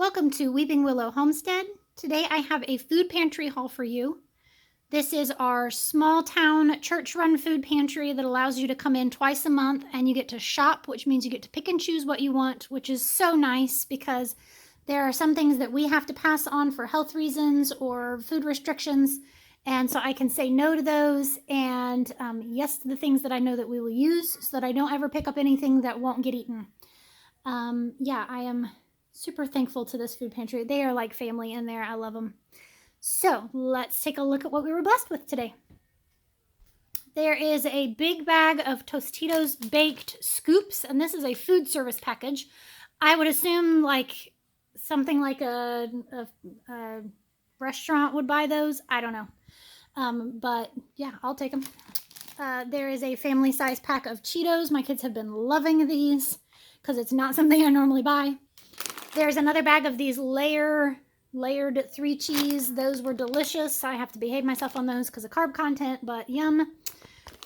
Welcome to Weeping Willow Homestead. Today I have a food pantry haul for you. This is our small town church-run food pantry that allows you to come in twice a month and you get to shop, which means you get to pick and choose what you want, which is so nice because there are some things that we have to pass on for health reasons or food restrictions. And so I can say no to those and yes to the things that I know that we will use so that I don't ever pick up anything that won't get eaten. I am super thankful to this food pantry. They are like family in there. I love them. So let's take a look at what we were blessed with today. There is a big bag of Tostitos baked scoops, and this is a food service package. I would assume like something like a restaurant would buy those. I don't know. But yeah, I'll take them. There is a family size pack of Cheetos. My kids have been loving these because it's not something I normally buy. There's another bag of these layered 3 cheese. Those were delicious. I have to behave myself on those because of carb content, but yum.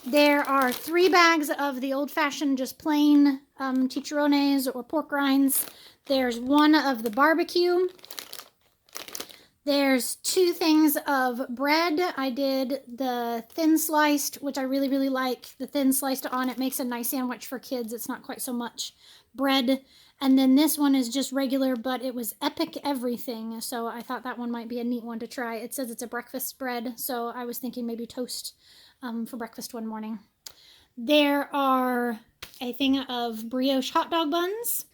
There are 3 bags of the old-fashioned, just plain chicharrones or pork rinds. There's 1 of the barbecue. There's 2 things of bread. I did the thin sliced, which I really, really like. The thin sliced on it makes a nice sandwich for kids. It's not quite so much bread. And then this one is just regular, but it was epic everything. So I thought that one might be a neat one to try. It says it's a breakfast bread. So I was thinking maybe toast for breakfast one morning. There are a thing of brioche hot dog buns.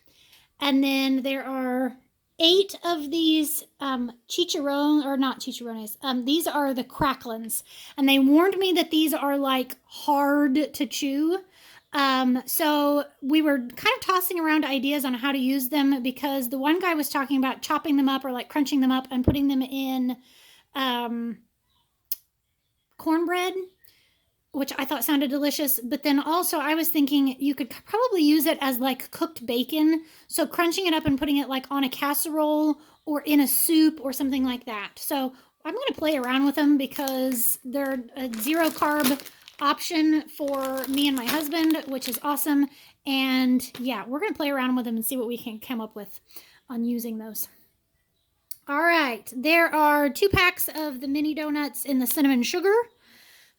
And then there are 8 of these chicharrones, or not chicharrones. These are the cracklins. And they warned me that these are like hard to chew. So we were kind of tossing around ideas on how to use them because the one guy was talking about chopping them up or like crunching them up and putting them in cornbread, which I thought sounded delicious. But then also I was thinking you could probably use it as like cooked bacon. So crunching it up and putting it like on a casserole or in a soup or something like that. So I'm going to play around with them because they're a 0 carb option for me and my husband, which is awesome. And yeah, we're going to play around with them and see what we can come up with on using those. All right, there are 2 packs of the mini donuts in the cinnamon sugar.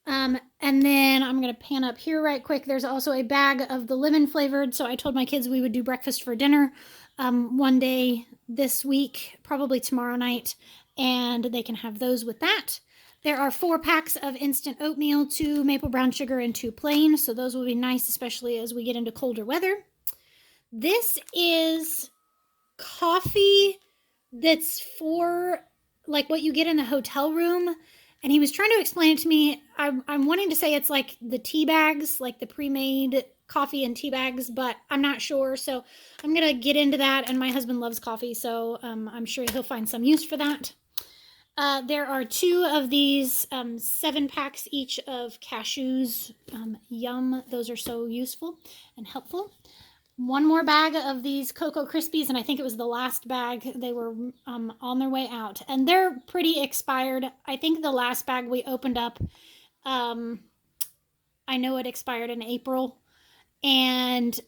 And then I'm going to pan up here right quick. There's also a bag of the lemon flavored. So I told my kids we would do breakfast for dinner one day this week, probably tomorrow night, and they can have those with that. There are 4 packs of instant oatmeal, 2 maple brown sugar and 2 plain. So those will be nice, especially as we get into colder weather. This is coffee that's for like what you get in the hotel room. And he was trying to explain it to me. I'm wanting to say it's like the tea bags, like the pre-made coffee and tea bags, but I'm not sure. So I'm going to get into that. And my husband loves coffee, so I'm sure he'll find some use for that. There are 2 of these 7 packs each of cashews. Yum. Those are so useful and helpful. 1 more bag of these Cocoa Krispies, and I think it was the last bag. They were on their way out, and they're pretty expired. I think the last bag we opened up, I know it expired in April, and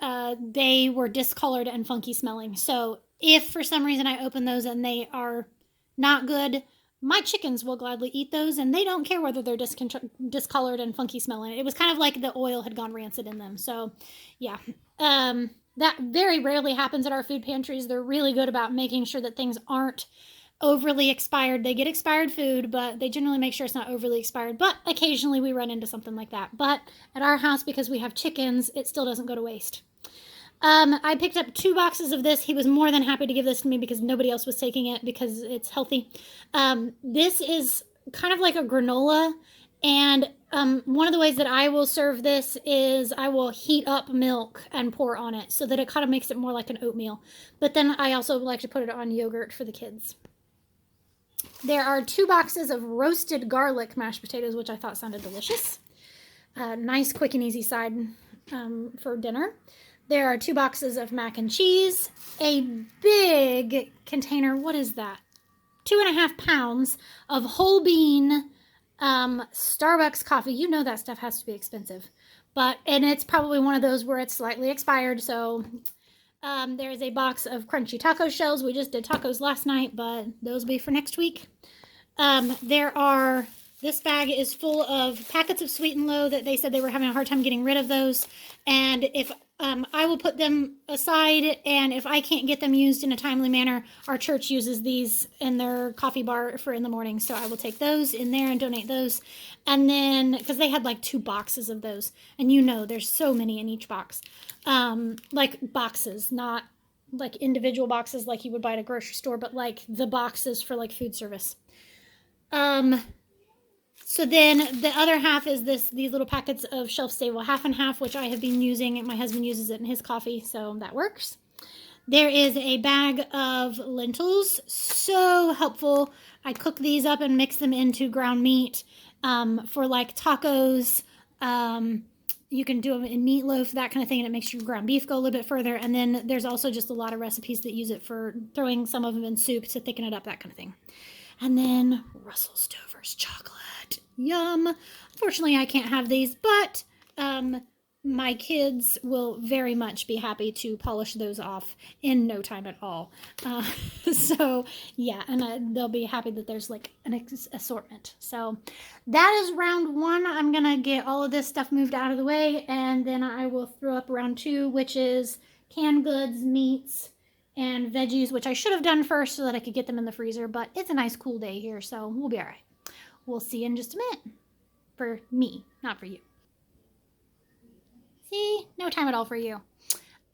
they were discolored and funky smelling. So if for some reason I open those and they are not good, my chickens will gladly eat those, and they don't care whether they're discolored and funky smelling. It was kind of like the oil had gone rancid in them. So yeah, that very rarely happens at our food pantries. They're really good about making sure that things aren't overly expired. They get expired food, but they generally make sure it's not overly expired. But occasionally we run into something like that. But at our house, because we have chickens, it still doesn't go to waste. I picked up 2 boxes of this. He was more than happy to give this to me because nobody else was taking it because it's healthy. This is kind of like a granola, and one of the ways that I will serve this is I will heat up milk and pour on it so that it kind of makes it more like an oatmeal. But then I also like to put it on yogurt for the kids. There are 2 boxes of roasted garlic mashed potatoes, which I thought sounded delicious. Nice, quick, and easy side for dinner. There are 2 boxes of mac and cheese, a big container, what is that? 2.5 pounds of whole bean Starbucks coffee. You know that stuff has to be expensive. And it's probably one of those where it's slightly expired, so There is a box of crunchy taco shells. We just did tacos last night, but those will be for next week. This bag is full of packets of Sweet and Low that they said they were having a hard time getting rid of those. And if I will put them aside, and if I can't get them used in a timely manner, our church uses these in their coffee bar for in the morning. So I will take those in there and donate those. And then, because they had like 2 boxes of those, and there's so many in each box. Like boxes, not like individual boxes like you would buy at a grocery store, but like the boxes for like food service. So then the other half is these little packets of shelf-stable half and half, which I have been using. My husband uses it in his coffee, so that works. There is a bag of lentils, so helpful. I cook these up and mix them into ground meat for like tacos. You can do them in meatloaf, that kind of thing, and it makes your ground beef go a little bit further. And then there's also just a lot of recipes that use it for throwing some of them in soup to thicken it up, that kind of thing. And then Russell Stover's chocolate. Yum. Unfortunately, I can't have these, but my kids will very much be happy to polish those off in no time at all. So, yeah, and they'll be happy that there's like an assortment. So that is round 1. I'm going to get all of this stuff moved out of the way, and then I will throw up round 2, which is canned goods, meats, and veggies, which I should have done first so that I could get them in the freezer, but it's a nice cool day here, so we'll be all right. We'll see you in just a minute. For me, not for you. See? No time at all for you.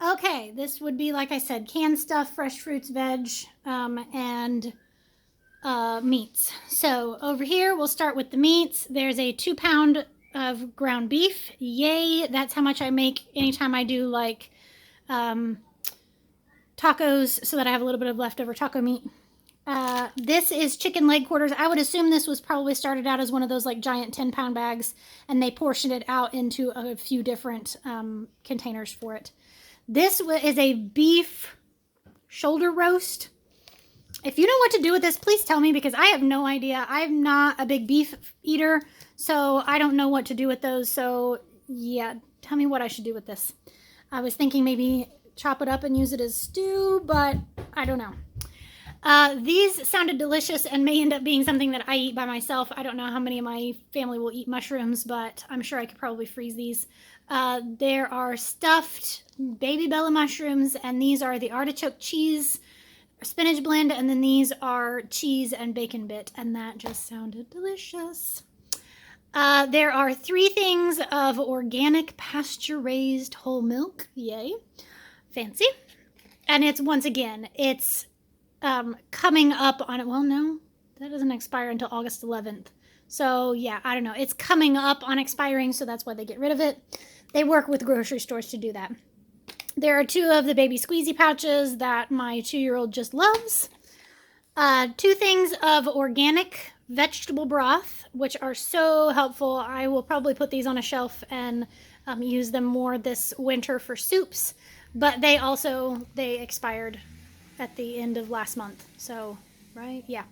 Okay, this would be, like I said, canned stuff, fresh fruits, veg, and meats. So over here, we'll start with the meats. There's a 2 pound of ground beef. Yay, that's how much I make anytime I do like tacos, so that I have a little bit of leftover taco meat. This is chicken leg quarters. I would assume this was probably started out as one of those like giant 10-pound bags, and they portioned it out into a few different containers for it. This is a beef shoulder roast. If you know what to do with this, please tell me, because I have no idea. I'm not a big beef eater, so I don't know what to do with those. So yeah, tell me what I should do with this. I was thinking maybe chop it up and use it as stew, but I don't know. These sounded delicious and may end up being something that I eat by myself. I don't know how many of my family will eat mushrooms, but I'm sure I could probably freeze these. There are stuffed baby bella mushrooms, and these are the artichoke cheese spinach blend, and then these are cheese and bacon bit, and that just sounded delicious. There are 3 things of organic pasture-raised whole milk. Yay. Fancy. And it's, once again, it's coming up on it. Well, no, that doesn't expire until August 11th. So yeah, I don't know. It's coming up on expiring, so that's why they get rid of it. They work with grocery stores to do that. There are 2 of the baby squeezy pouches that my 2-year-old just loves. 2 things of organic vegetable broth, which are so helpful. I will probably put these on a shelf and use them more this winter for soups, but they expired at the end of last month. So, right? Yeah.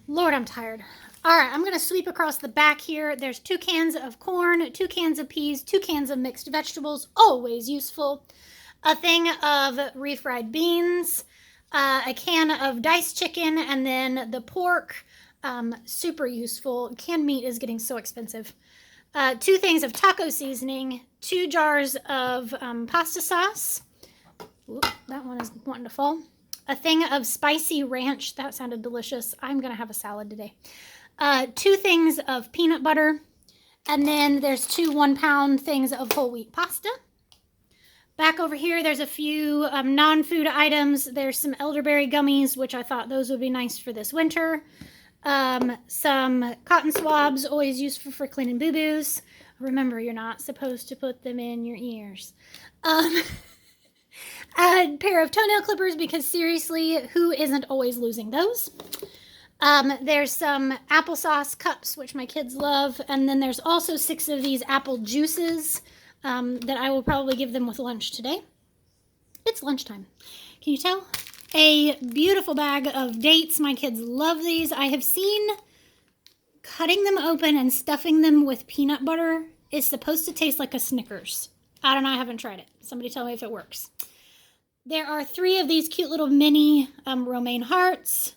Lord, I'm tired. All right, I'm going to sweep across the back here. There's 2 cans of corn, 2 cans of peas, 2 cans of mixed vegetables, always useful. A thing of refried beans, a can of diced chicken, and then the pork, super useful. Canned meat is getting so expensive. 2 things of taco seasoning, 2 jars of pasta sauce. Oop, that one is wanting to fall. A thing of spicy ranch. That sounded delicious. I'm going to have a salad today. 2 things of peanut butter. And then there's 2 1-pound things of whole wheat pasta. Back over here, there's a few non-food items. There's some elderberry gummies, which I thought those would be nice for this winter. Some cotton swabs, always useful for cleaning boo-boos. Remember, you're not supposed to put them in your ears. A pair of toenail clippers, because seriously, who isn't always losing those? There's some applesauce cups, which my kids love. And then there's also 6 of these apple juices that I will probably give them with lunch today. It's lunchtime. Can you tell? A beautiful bag of dates. My kids love these. I have seen cutting them open and stuffing them with peanut butter is supposed to taste like a Snickers. I don't know. I haven't tried it. Somebody tell me if it works. There are 3 of these cute little mini romaine hearts.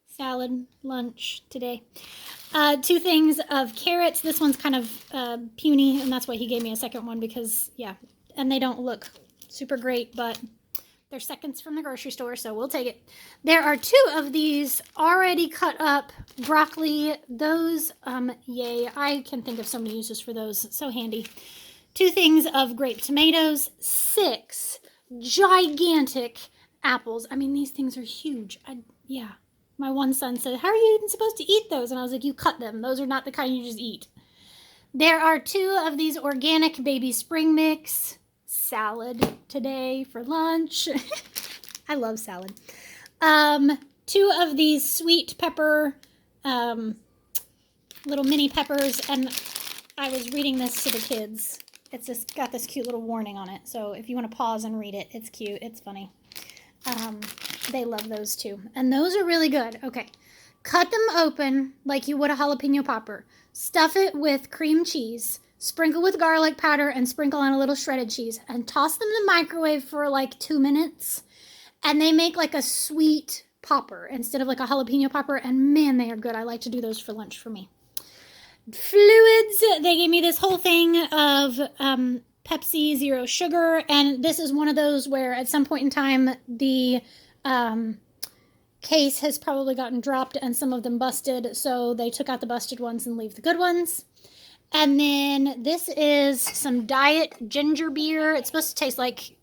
Salad, lunch today. 2 things of carrots. This one's kind of puny, and that's why he gave me a second one because, yeah, and they don't look super great, but they're seconds from the grocery store, so we'll take it. There are 2 of these already cut up broccoli. Those, yay, I can think of so many uses for those. So handy. 2 things of grape tomatoes. 6 gigantic apples. I mean, these things are huge. Yeah. My one son said, how are you even supposed to eat those? And I was like, you cut them. Those are not the kind you just eat. There are 2 of these organic baby spring mix. Salad today for lunch. I love salad. 2 of these sweet pepper, little mini peppers. And I was reading this to the kids. It's just got this cute little warning on it. So if you want to pause and read it, it's cute. It's funny. They love those too. And those are really good. Okay. Cut them open like you would a jalapeno popper. Stuff it with cream cheese. Sprinkle with garlic powder and sprinkle on a little shredded cheese. And toss them in the microwave for like 2 minutes. And they make like a sweet popper instead of like a jalapeno popper. And man, they are good. I like to do those for lunch for me. Fluids. They gave me this whole thing of Pepsi Zero Sugar, and this is one of those where at some point in time the case has probably gotten dropped and some of them busted, so they took out the busted ones and leave the good ones. And then this is some diet ginger beer. It's supposed to taste like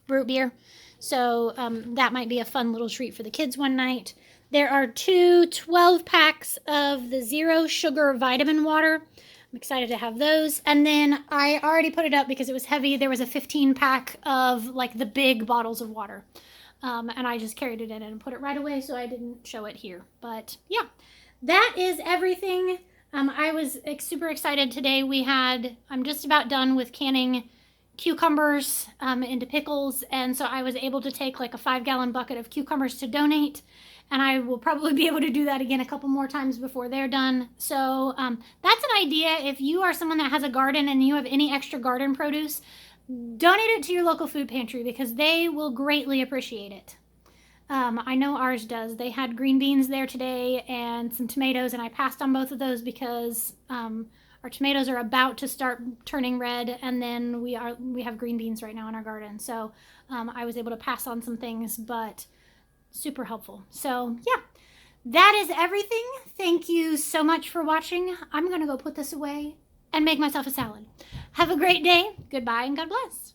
root beer, so that might be a fun little treat for the kids one night. There are 2 12-packs of the Zero Sugar vitamin water. I'm excited to have those. And then I already put it up because it was heavy. There was a 15-pack of like the big bottles of water. And I just carried it in and put it right away, so I didn't show it here. But yeah, that is everything. I was super excited today. I'm just about done with canning cucumbers into pickles. And so I was able to take like a 5-gallon bucket of cucumbers to donate. And I will probably be able to do that again a couple more times before they're done. So that's an idea. If you are someone that has a garden and you have any extra garden produce, donate it to your local food pantry because they will greatly appreciate it. I know ours does. They had green beans there today and some tomatoes, and I passed on both of those because our tomatoes are about to start turning red, and then we have green beans right now in our garden. So I was able to pass on some things, but super helpful. So yeah, that is everything. Thank you so much for watching. I'm gonna go put this away and make myself a salad. Have a great day. Goodbye and God bless.